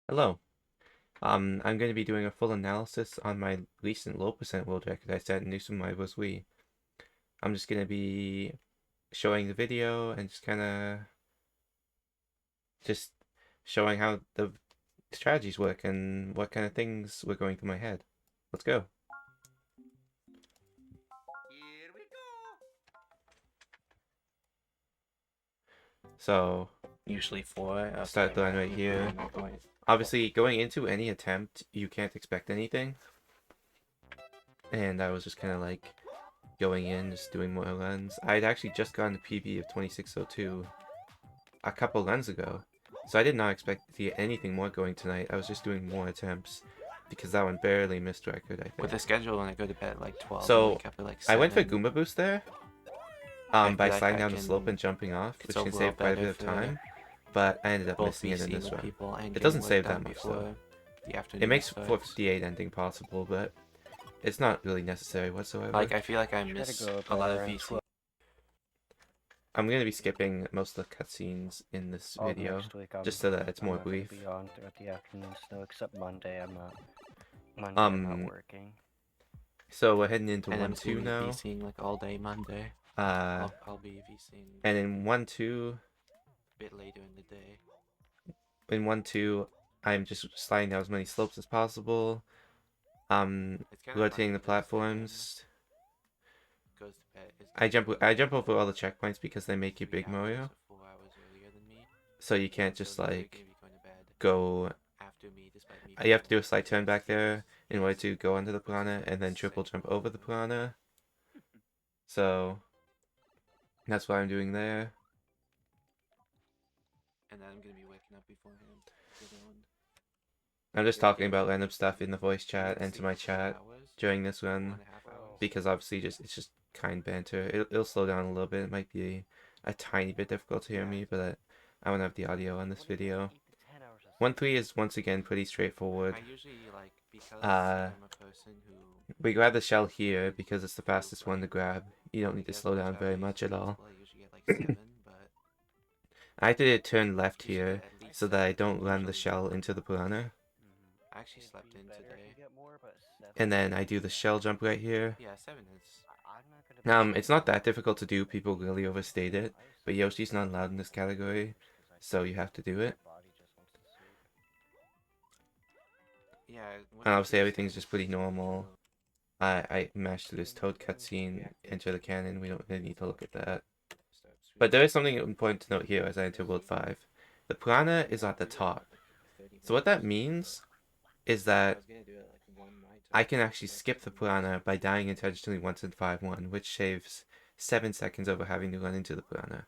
Hello. I'm going to be doing a full analysis on my recent low percent world record I set in New Super Mario Bros. Wii. I'm just going to be showing the video and just showing how the strategies work and what kind of things were going through my head. Let's go. Here we go. So, Usually four. start the line right here. Obviously, going into any attempt, you can't expect anything. And I was just kind of like going in, just doing more runs. I'd actually just gotten a PB of 2602 a couple runs ago. So I did not expect to get anything more going tonight. I was just doing more attempts because that one barely missed record, I think. With the schedule, when I go to bed at like 12, So wake up at like I 7. went for Goomba Boost there I by feel like sliding I down the slope can. and jumping off, It's which can overall save quite a bit better of for time. But I ended up both missing it in VCing this with run. people and It getting doesn't work save that done much though. before the It afternoon makes starts. 458 ending possible, but it's not really necessary whatsoever. Like I feel like I miss a lot of VC. I'm going to be skipping most of the cutscenes in this video, Next week just so that it's more I'm not gonna brief. be on throughout the afternoon, so except Monday. I'm not working. So we're heading into And I'm 1-2 fully now. VCing like all day Monday. Uh, I'll be VCing and in 1-2, a bit later in the day. I'm just sliding down as many slopes as possible. It's kind of Rotating the funny because platforms. goes to bed. I jump over all the checkpoints because they make you Big Mario. 4 hours earlier than me. So you can't just So they're like gonna be going to bed go. after me, despite me. You have to do a slight turn back there in order to go under the piranha and then triple jump over the piranha. So that's what I'm doing there. And then I'm gonna be waking up beforehand. I'm just talking about random stuff in the voice chat and to my chat during this run because obviously it's just kind banter. It'll slow down a little bit. It might be a tiny bit difficult to hear me, but I won't have the audio on this video. 1-3 is once again pretty straightforward. I usually like because I'm a person who We grab the shell here because it's the fastest one to grab. You don't need to slow down very much at all. I usually get like 7, but I did turn left here so that I don't run the shell into the piranha. I actually slept in today. And then I do the shell jump right here. Yeah, 7 is. It's not that difficult to do. People really overstate it, but Yoshi's not allowed in this category, so you have to do it. Yeah. And obviously everything's just pretty normal. I mashed through this Toad cutscene, enter the cannon. We don't really need to look at that. But there is something important to note here as I enter World 5. The piranha is at the top. So what that means is that I can actually skip the piranha by dying intentionally once in 5-1, which saves 7 seconds over having to run into the piranha.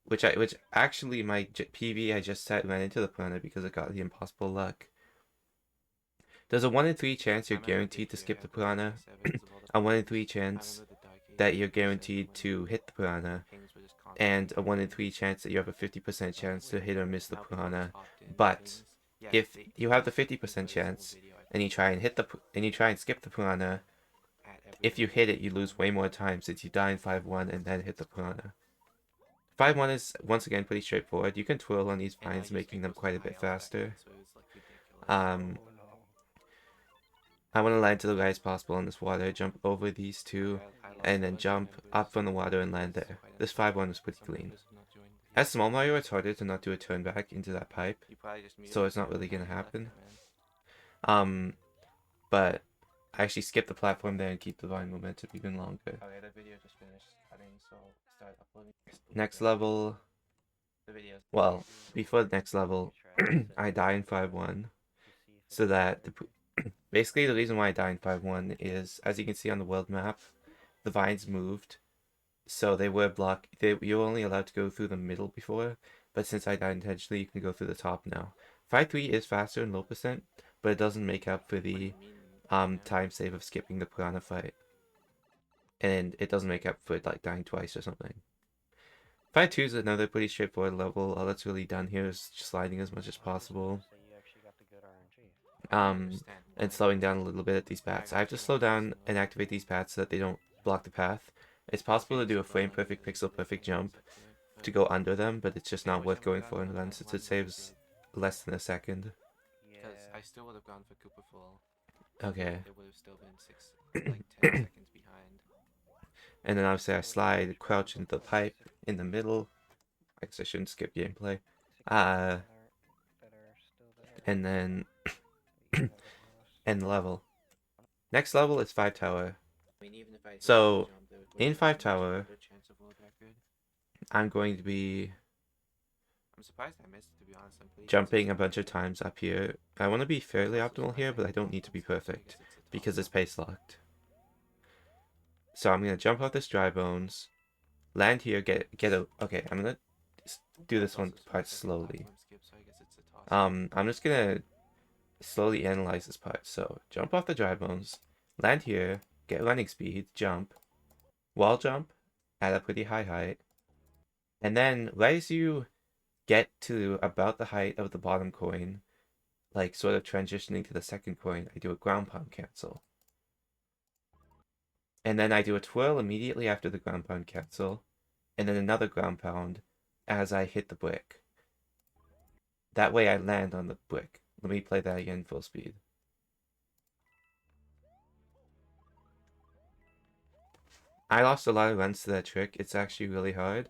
Which actually my PV I just set ran into the piranha because it got the impossible luck. There's a 1 in 3 chance you're guaranteed to skip the piranha, a 1 in 3 chance that you're guaranteed to hit the piranha, and a 1 in 3 chance that you have a 50% chance to hit or miss the piranha. But if you have the 50% chance and you try and skip the piranha, if you hit it, you lose way more time since you die in 5-1 and then hit the piranha. 5-1 is once again pretty straightforward. You can twirl on these vines, making them quite a bit faster. I want to land to the highest possible in this water, jump over these two, and then jump up from the water and land there. This 5-1 was pretty clean. As Small Mario, it's harder to not do a turn back into that pipe, so it's not really going to happen. But I actually skip the platform there and keep the vine momentum even longer. Okay, the video just finished cutting, so start uploading. Next level. Well, before the next level, I die in 5-1, so that basically the reason why I die in 5-1 is, as you can see on the world map, the vines moved, so they were blocked. You were only allowed to go through the middle before, but since I died intentionally, you can go through the top now. 5-3 is faster in low percent, but it doesn't make up for the time save of skipping the piranha fight, and it doesn't make up for like dying twice or something. 5-2 is another pretty straightforward level. All that's really done here is just sliding as much as possible. And slowing down a little bit at these paths. I have to slow down and activate these paths so that they don't block the path. It's possible to do a frame perfect, pixel perfect jump to go under them, but it's just not worth going for in run since it saves less than a second. I still would have gone for Cooper full. Okay. It would have still been 10 seconds behind. And then obviously I slide, crouch into the pipe in the middle. I guess I shouldn't skip gameplay. That are still there. And then that you haven't lost. end level. Next level is 5 tower. I mean, even if I So, jump, there would in have 5 been tower, a chance of world record. I'm going to be I'm surprised I missed, to be honest. I'm pretty jumping a consistent. bunch of times up here. I want to be fairly optimal here, but I don't need to be perfect because it's pace locked. So I'm going to jump off this dry bones, land here, get a... Okay, I'm going to do this one part slowly. I'm just going to slowly analyze this part. So jump off the dry bones, land here, get landing speed, jump, wall jump at a pretty high height, and then right as you get to about the height of the bottom coin, like sort of transitioning to the second coin, I do a ground pound cancel. And then I do a twirl immediately after the ground pound cancel, and then another ground pound as I hit the brick. That way I land on the brick. Let me play that again full speed. I lost a lot of runs to that trick. It's actually really hard,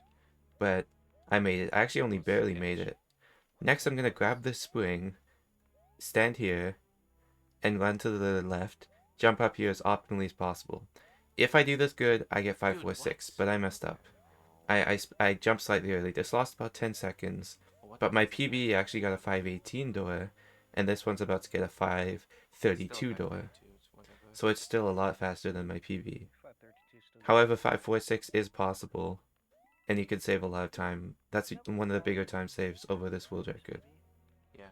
but I made it. I actually only barely made it. Next, I'm going to grab this spring, stand here, and run to the left, jump up here as optimally as possible. If I do this good, I get 546, but I messed up. I jumped slightly early. This lost about 10 seconds, but my PB actually got a 518 door, and this one's about to get a 532 door. So it's still a lot faster than my PB. 532 still. However, 546 is possible, and you can save a lot of time. That's one of the bigger time saves over this world record. Yeah.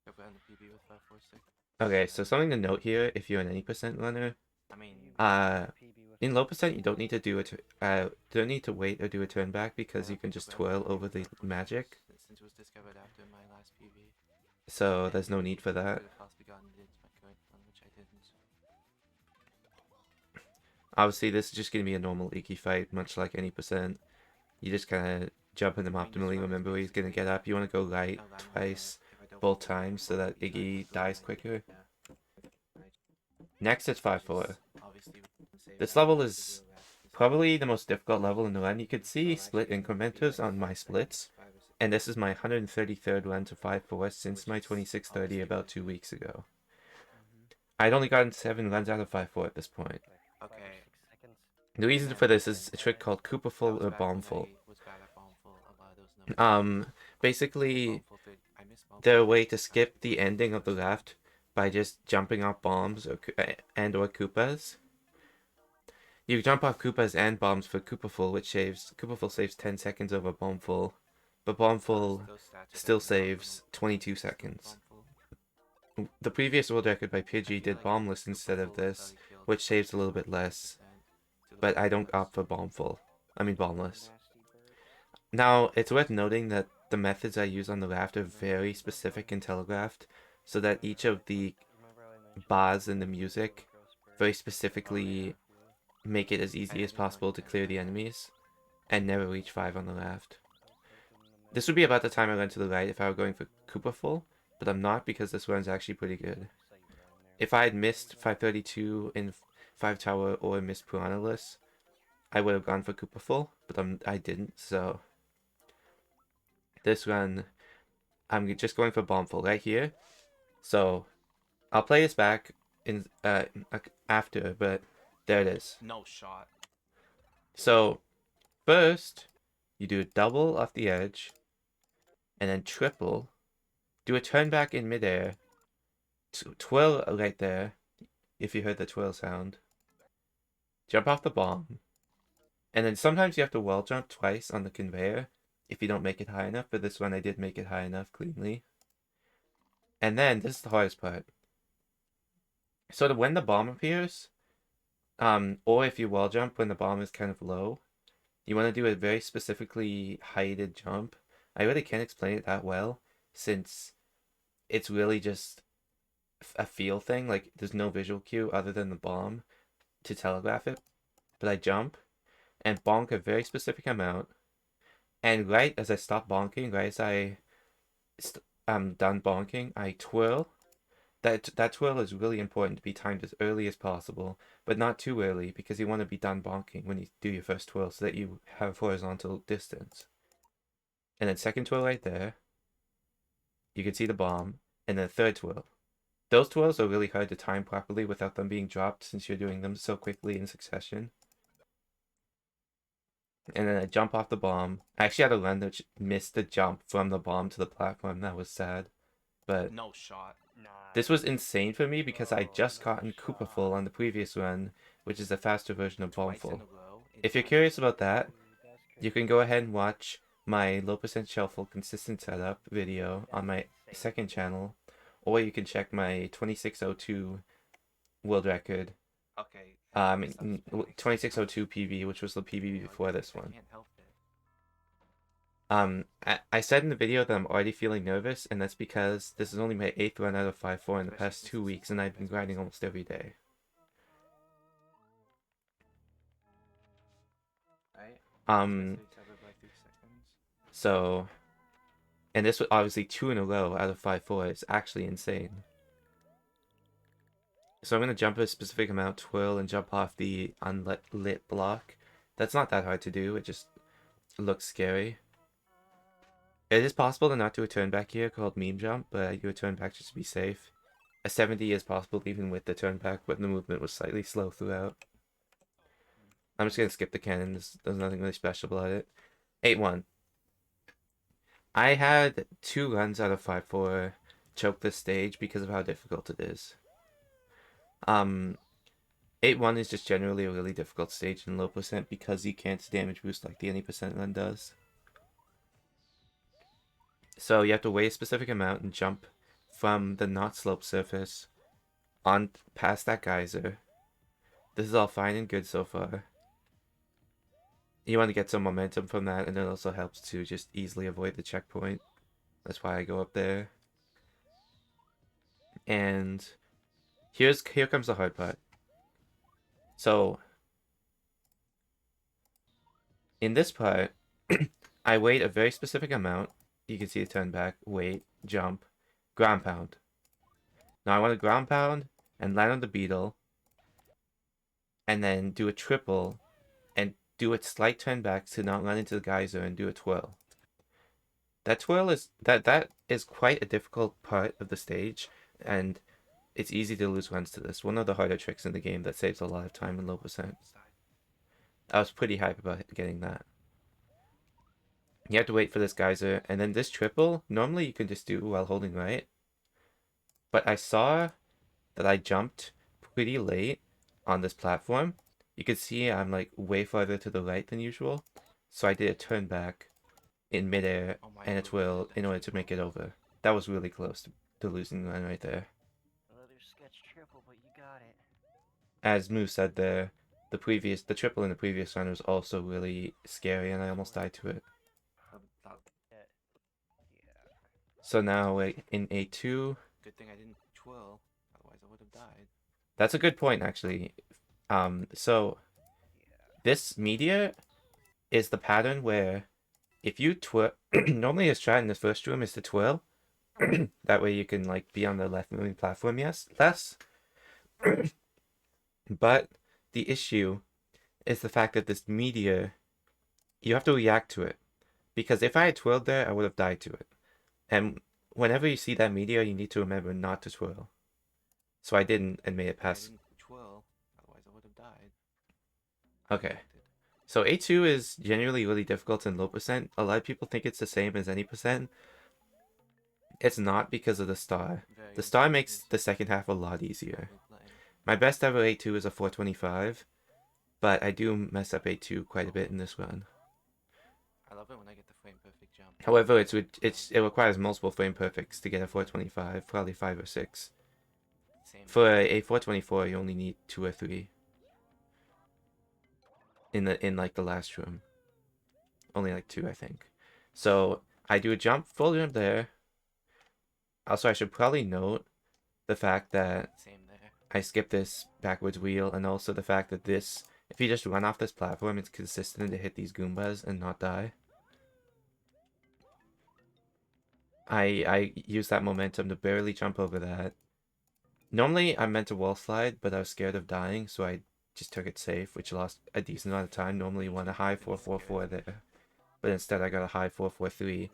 If we end the PB with 546. Okay, so something to note here, if you're an any percent runner, I mean, in low percent you don't need to do it. Don't need to wait or do a turn back because you can just twirl over the magic. Since it was discovered after my last PB. So there's no need for I that. could have possibly gotten it into my correct one, which I didn't. Obviously, this is just gonna be a normal Iggy fight, much like any percent. You just kind of jump him optimally. Remember, he's gonna get up. You want to go right twice, both times, so that Iggy dies quicker. Next, it's 5-4. This level is probably the most difficult level in the run. You could see split incrementers on my splits, and this is my 133rd run to 5-4 since my 2630 about 2 weeks ago. I'd only gotten 7 runs out of 5-4 at this point. Okay. The reason for this is a trick called Cooperful or Bombful. Basically, they're a way to skip the ending of the left by just jumping off bombs or Koopas. You jump off Koopas and bombs for Kooperful, which saves Kooperful saves 10 seconds over Bombful, but Bombful still saves 22 seconds. The previous world record by Pidgey did Bombless instead of this, which saves a little bit less, but I don't opt for Bombful. I mean Bombless. Now, it's worth noting that the methods I use on the raft are very specific and telegraphed, so that each of the bars in the music very specifically make it as easy as possible to clear the enemies, and never reach 5 on the raft. This would be about the time I went to the right if I were going for Kooperful, but I'm not because this run's actually pretty good. If I had missed 532 in 5 tower or missed Piranhaless, I would have gone for Kooperful, but I didn't, so... This run, I'm just going for Bombful right here. So, I'll play this back in after, but there it is. No shot. So, first, you do a double off the edge, and then triple. Do a turn back in midair. Twirl right there, if you heard the twirl sound. Jump off the bomb. And then sometimes you have to wall jump twice on the conveyor if you don't make it high enough, but this one I did make it high enough cleanly. And then, this is the hardest part. So when the bomb appears, or if you wall jump when the bomb is kind of low, you want to do a very specifically heighted jump. I really can't explain it that well, since it's really just a feel thing. Like, there's no visual cue other than the bomb to telegraph it. But I jump, and bonk a very specific amount, and right as I stop bonking, right as I I'm done bonking, I twirl. That twirl is really important to be timed as early as possible, but not too early because you want to be done bonking when you do your first twirl so that you have horizontal distance. And then second twirl right there, you can see the bomb, and then third twirl. Those twirls are really hard to time properly without them being dropped since you're doing them so quickly in succession. And then I jump off the bomb. I actually had to run that missed the jump from the bomb to the platform. That was sad. But No shot. this was insane for me because I just gotten Koopaful on the previous run, which is a faster version of Twice in Bombful. a row. If you're curious about that, you can go ahead and watch my low percent shuffle consistent setup video on my second channel, or you can check my 2602 world record. Okay. 2602 PB, which was the PB before this one. I can't help it. I said in the video that I'm already feeling nervous, and that's because this is only my 8th run out of 5-4 in the past 2 weeks, and I've been grinding almost every day. So, and this was obviously 2 in a row out of 5-4. It's actually insane. So I'm going to jump a specific amount, twirl, and jump off the unlit block. That's not that hard to do, it just looks scary. It is possible to not do a turn back here called meme jump, but I do a turn back just to be safe. A 70 is possible even with the turn back, but the movement was slightly slow throughout. I'm just going to skip the cannon, there's nothing really special about it. 8-1. I had 2 runs out of 5-4 choke this stage because of how difficult it is. 8-1 is just generally a really difficult stage in low percent because you can't damage boost like the any percent run does. So you have to weigh a specific amount and jump from the not slope surface on past that geyser. This is all fine and good so far. You want to get some momentum from that, and it also helps to just easily avoid the checkpoint. That's why I go up there. And here comes the hard part. So in this part, I weighed a very specific amount. You can see the turn back, wait, jump, ground pound. Now I want to ground pound and land on the beetle, and then do a triple and do a slight turn back to not run into the geyser and do a twirl. That twirl is that is quite a difficult part of the stage, and it's easy to lose runs to this. One of the harder tricks in the game that saves a lot of time in low percent. I was pretty hype about getting that. You have to wait for this geyser, and then this triple, normally you can just do while holding right. But I saw that I jumped pretty late on this platform. You can see I'm like way farther to the right than usual. So I did a turn back in midair and a twirl in order to make it over. That was really close to losing the run right there. Another sketch triple, but you got it. As Moo said there, the triple in the previous run was also really scary, and I almost died to it. So now in A2. Good thing I didn't twirl, otherwise I would have died. That's a good point, actually. So this media is the pattern where if you twirl, normally a strat in the first room is to twirl. That way you can like be on the left moving platform, less. But the issue is the fact that this media, you have to react to it. Because if I had twirled there, I would have died to it. And whenever you see that media, you need to remember not to twirl. So I didn't and made it past. I didn't twirl, otherwise I would have died. Okay. So A2 is generally really difficult in low percent. A lot of people think it's the same as any percent. It's not because of the star. The star makes the second half a lot easier. My best ever A2 is a 425, but I do mess up A2 quite a bit in this run. I love it when I get the frame perfect jump. However, it requires multiple frame perfects to get a 425, probably 5 or 6. Same. For a 424, you only need 2 or 3. In like the last room, only like 2, I think. So I do a jump, full jump there. Also, I should probably note the fact that Same there. I skip this backwards wheel, and also the fact that this, if you just run off this platform, it's consistent to hit these Goombas and not die. I used that momentum to barely jump over that. Normally, I meant to wall slide, but I was scared of dying, so I just took it safe, which lost a decent amount of time. Normally, you want a high 444 there, but instead I got a high 443.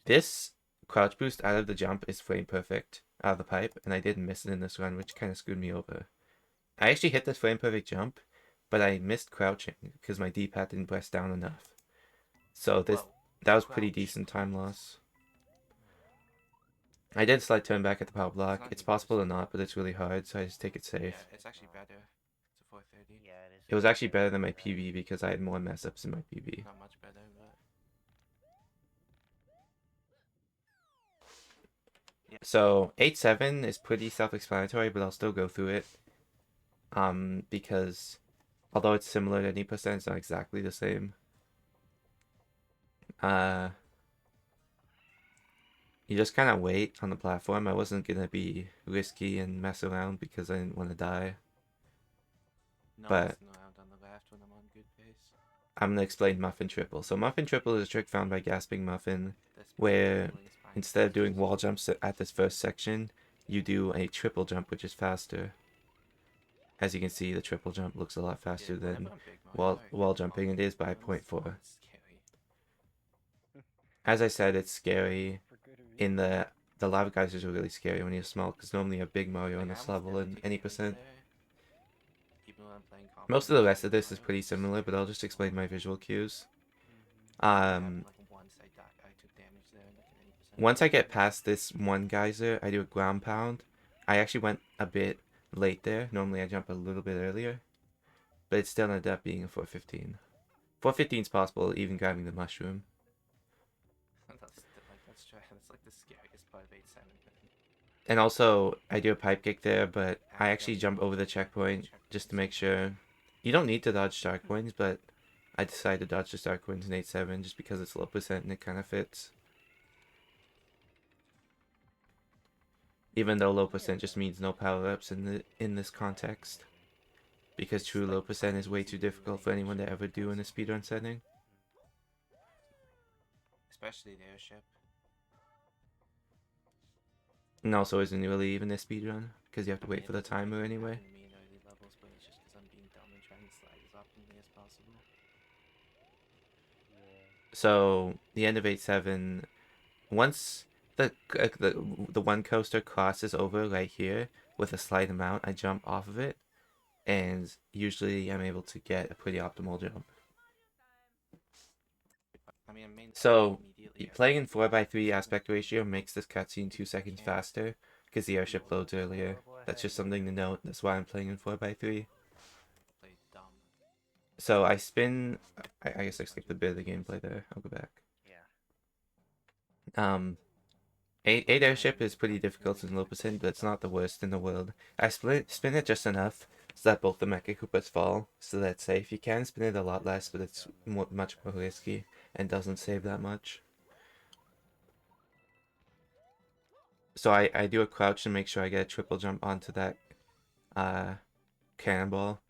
This crouch boost out of the jump is frame perfect out of the pipe, and I didn't miss it in this run, which kind of screwed me over. I actually hit the frame perfect jump, but I missed crouching because my D-pad didn't press down enough. So that was pretty decent time loss. I did slide turn back at the power block. It's possible or not, but it's really hard, so I just take it safe. Yeah, it's actually better. It's a 430. Yeah, it is. It was actually better than my PB because I had more mess ups in my PB. Not much better, but So 8-7 is pretty self-explanatory, but I'll still go through it. Because although it's similar to any percent, it's not exactly the same. You just kind of wait on the platform. I wasn't gonna be risky and mess around because I didn't want to die. no, But- it's no out on the left when I'm on good pace. I'm gonna explain Muffin Triple. So Muffin Triple is a trick found by Gasping Muffin. This Where feeling is fine. Instead of doing wall jumps at this first section, you do a triple jump, which is faster. As you can see, the triple jump looks a lot faster Whenever than I'm big, Mario, I wall get jumping. all It is by these 0.4. ones. It's scary. As I said, it's scary. For good reason. In the lava geysers are really scary when you're small, because normally you have big Mario on Like, I this almost level never in take any damage percent. there, even when I'm playing Most of the competitive rest of this is Mario, pretty it's similar, but I'll just explain my visual cues. like, once I took damage there, like in any percent. Once I get past this one geyser, I do a ground pound. I actually went a bit late there. Normally I jump a little bit earlier, but it still ended up being a 415. 415 is possible, even grabbing the mushroom. That's like the scariest part of 8-7. And also, I do a pipe kick there, but I actually jump over the checkpoint just to make sure. You don't need to dodge star coins, but I decided to dodge the star coins in 8-7 just because it's low percent and it kind of fits. Even though low percent just means no power-ups in this context. Because true low percent is way too difficult for anyone to ever do in a speedrun setting. Especially the airship. And also isn't really even a speedrun, because you have to wait for the timer anyway. To me in early levels, but it's just because I'm being dumb and trying to slide as optimally as possible. Yeah. So, the end of 8-7, once the one coaster crosses over right here with a slight amount, I jump off of it, and usually I'm able to get a pretty optimal jump. I mean, So, immediately playing in 4x3 aspect ratio makes this cutscene 2 seconds faster, because the airship loads earlier. That's just something to note, that's why I'm playing in 4x3. play dumb. So I spin, I guess I skipped a bit of the gameplay there, I'll go back. Yeah. 8 airship is pretty difficult in low percent, but it's not the worst in the world. I spin it just enough so that both the Mecha Koopas fall, so that's safe. You can spin it a lot less, but it's much more risky and doesn't save that much. So I do a crouch to make sure I get a triple jump onto that cannonball,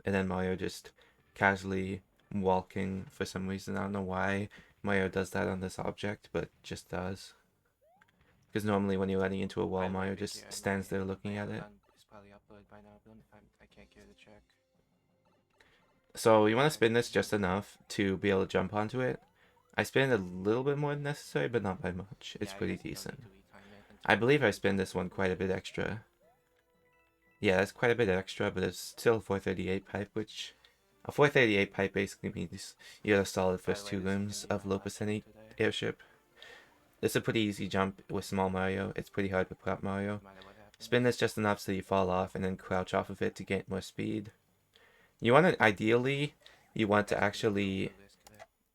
and then Mario just casually walking for some reason. I don't know why Mario does that on this object, but just does. Because normally when you're running into a wall, Mario just stands there looking at it. It's probably uploaded by now, but I can't get it to check. So you want to spin this just enough to be able to jump onto it. I spin a little bit more than necessary, but not by much. It's pretty decent. I believe I spin this one quite a bit extra. Yeah, that's quite a bit extra, but it's still a 438 pipe, which... A 438 pipe basically means you got a solid first 2 limbs of low percent airship. This is a pretty easy jump with small Mario. It's pretty hard with prop Mario. Spin this just enough so you fall off and then crouch off of it to get more speed. You want to, ideally, you want to actually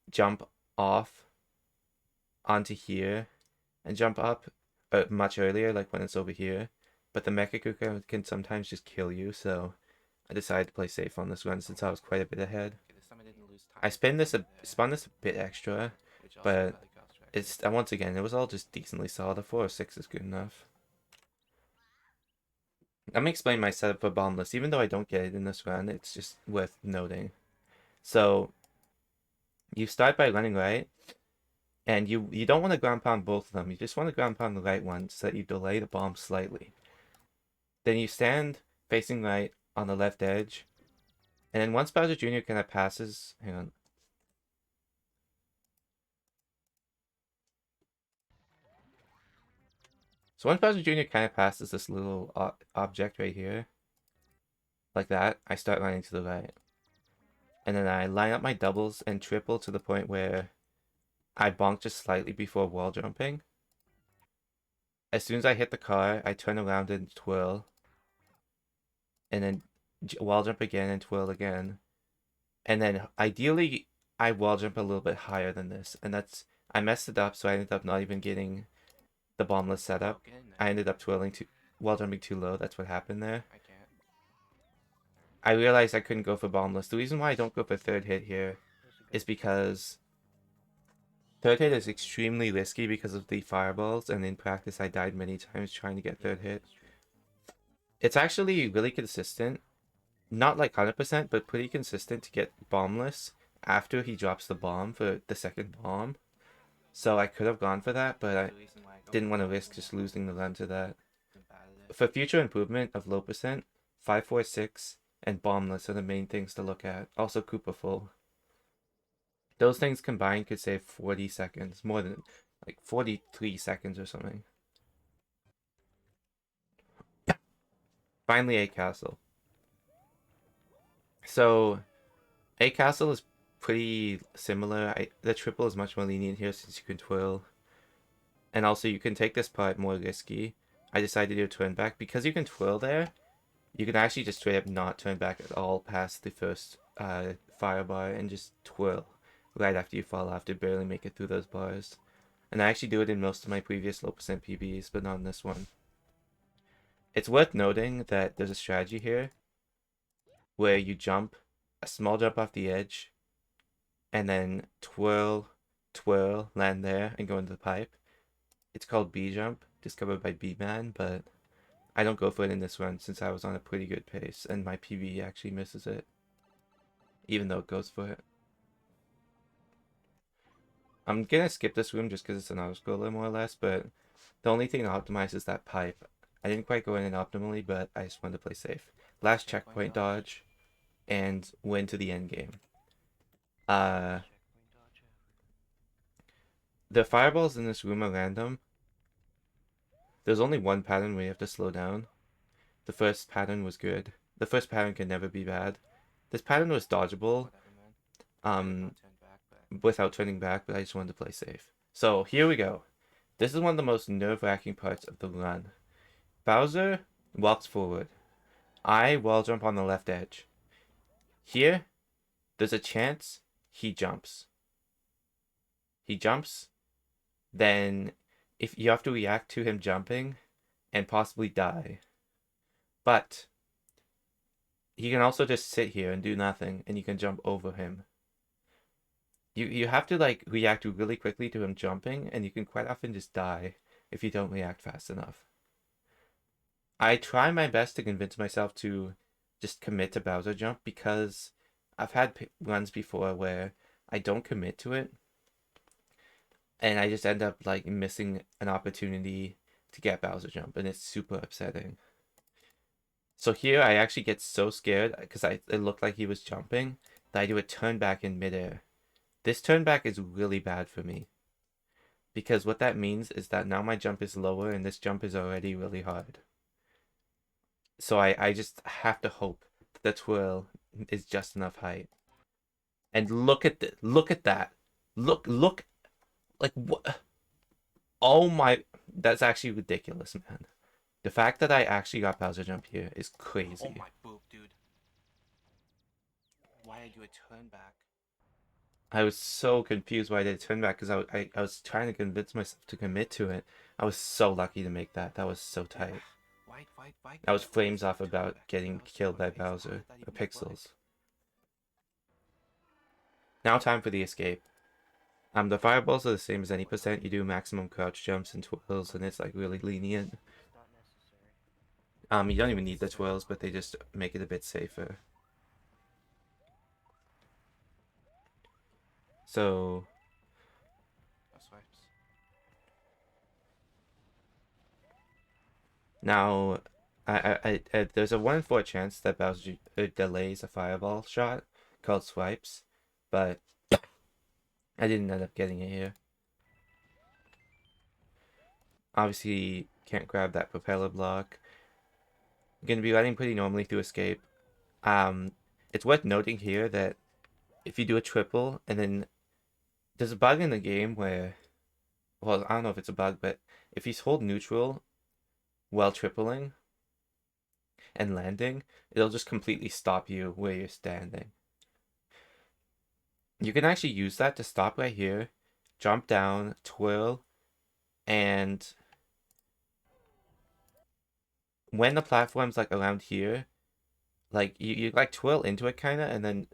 jump off onto here and jump up much earlier, like when it's over here. But the Mecha Koopa can sometimes just kill you, so I decided to play safe on this one since I was quite a bit ahead. I spun this a bit extra, but it's once again, it was all just decently solid. A 406 is good enough. Let me explain my setup for Bombless. Even though I don't get it in this run, it's just worth noting. So, you start by running right, And you don't want to ground pound both of them. You just want to ground pound the right one so that you delay the bomb slightly. Then you stand facing right on the left edge. And then once Bowser Jr. kind of passes, hang on. So once Bowser Jr. kind of passes this little object right here, like that, I start running to the right. And then I line up my doubles and triple to the point where I bonk just slightly before wall jumping. As soon as I hit the car, I turn around and twirl. And then wall jump again and twirl again. And then ideally, I wall jump a little bit higher than this. And that's, I messed it up, so I ended up not even getting the bombless setup. Oh, get in there. I ended up wall jumping too low. That's what happened there. I can't. I realized I couldn't go for bombless. The reason why I don't go for third hit here is because third hit is extremely risky because of the fireballs, and in practice I died many times trying to get third hit. That's true. It's actually really consistent. Not like 100%, but pretty consistent to get bombless after he drops the bomb for the second bomb. So I could have gone for that, but I The reason why I go didn't for want to the risk just losing the run to that. I'm bad at it. For future improvement of low percent, 546 and bombless are the main things to look at. Also Koopa full. Those things combined could save 40 seconds, more than like 43 seconds or something. Finally, a castle. So, a castle is pretty similar. The triple is much more lenient here since you can twirl. And also you can take this part more risky. I decided to do a turn back. Because you can twirl there, you can actually just straight up not turn back at all past the first fire bar and just twirl right after you fall off to barely make it through those bars. And I actually do it in most of my previous low percent PBs, but not in this one. It's worth noting that there's a strategy here where you jump, a small jump off the edge, and then twirl, twirl, land there, and go into the pipe. It's called B jump, discovered by B-Man, but I don't go for it in this run since I was on a pretty good pace, and my PB actually misses it, even though it goes for it. I'm gonna skip this room just because it's an auto-scroller more or less, but the only thing to optimize is that pipe. I didn't quite go in it optimally, but I just wanted to play safe. Last checkpoint dodge, and win to the end game. The fireballs in this room are random. There's only one pattern where you have to slow down. The first pattern was good. The first pattern can never be bad. This pattern was dodgeable, Whatever, man. Turn back, but without turning back, but I just wanted to play safe. So here we go. This is one of the most nerve-wracking parts of the run. Bowser walks forward. I wall jump on the left edge. Here, there's a chance he jumps. He jumps, then if you have to react to him jumping and possibly die. But he can also just sit here and do nothing, and you can jump over him. You have to like react really quickly to him jumping, and you can quite often just die if you don't react fast enough. I try my best to convince myself to just commit to Bowser jump because I've had runs before where I don't commit to it, and I just end up like missing an opportunity to get Bowser jump, and it's super upsetting. So here I actually get so scared because it looked like he was jumping that I do a turn back in midair. This turn back is really bad for me because what that means is that now my jump is lower and this jump is already really hard. So I just have to hope that the twirl is just enough height. And look at that. Look, like what? Oh my, that's actually ridiculous, man. The fact that I actually got Bowser jump here is crazy. oh my boob, dude. Why did you do a turn back? I was so confused why I did turn back because I was trying to convince myself to commit to it. I was so lucky to make that. That was so tight. Why? That was frames off about getting killed by Bowser, or pixels. Now time for the escape. The fireballs are the same as any percent. You do maximum crouch jumps and twirls, and it's like really lenient. It's not necessary. You don't even need the twirls, but they just make it a bit safer. So That's why. Now, there's a 1 in 4 chance that Bowser delays a fireball shot called swipes, but I didn't end up getting it here. Obviously, can't grab that propeller block. Gonna be running pretty normally through escape. It's worth noting here that if you do a triple and then there's a bug in the game where, well, I don't know if it's a bug, but if you hold neutral while tripling and landing, it'll just completely stop you where you're standing. You can actually use that to stop right here, jump down, twirl, and when the platform's like around here, like you like twirl into it kinda and then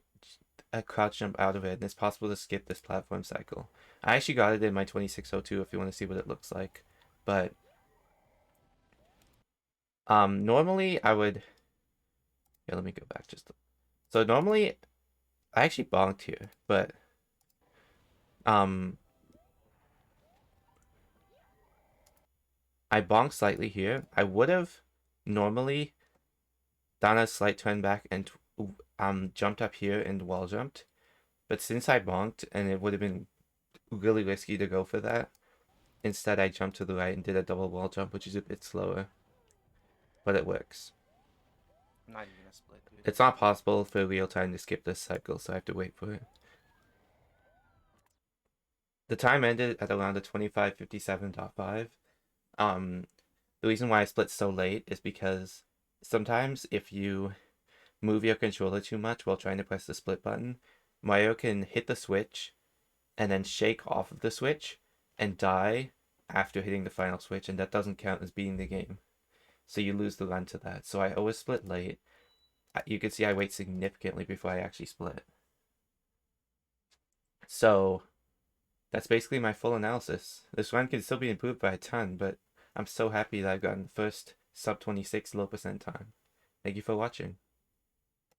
a crouch jump out of it, and it's possible to skip this platform cycle. I actually got it in my 2602 if you want to see what it looks like. But normally I would, yeah, let me go back so normally I actually bonked here, but I bonked slightly here. I would have normally done a slight turn back and jumped up here and wall jumped, but since I bonked and it would have been really risky to go for that, instead I jumped to the right and did a double wall jump, which is a bit slower, but it works. I'm not even gonna split, dude. It's not possible for real time to skip this cycle, so I have to wait for it. The time ended at around the 25:57.5. The reason why I split so late is because sometimes if you move your controller too much while trying to press the split button, Mario can hit the switch and then shake off of the switch and die after hitting the final switch, and that doesn't count as beating the game. So you lose the run to that. So I always split late. You can see I wait significantly before I actually split. So that's basically my full analysis. This run can still be improved by a ton, but I'm so happy that I've gotten the first sub 26 low percent time. Thank you for watching.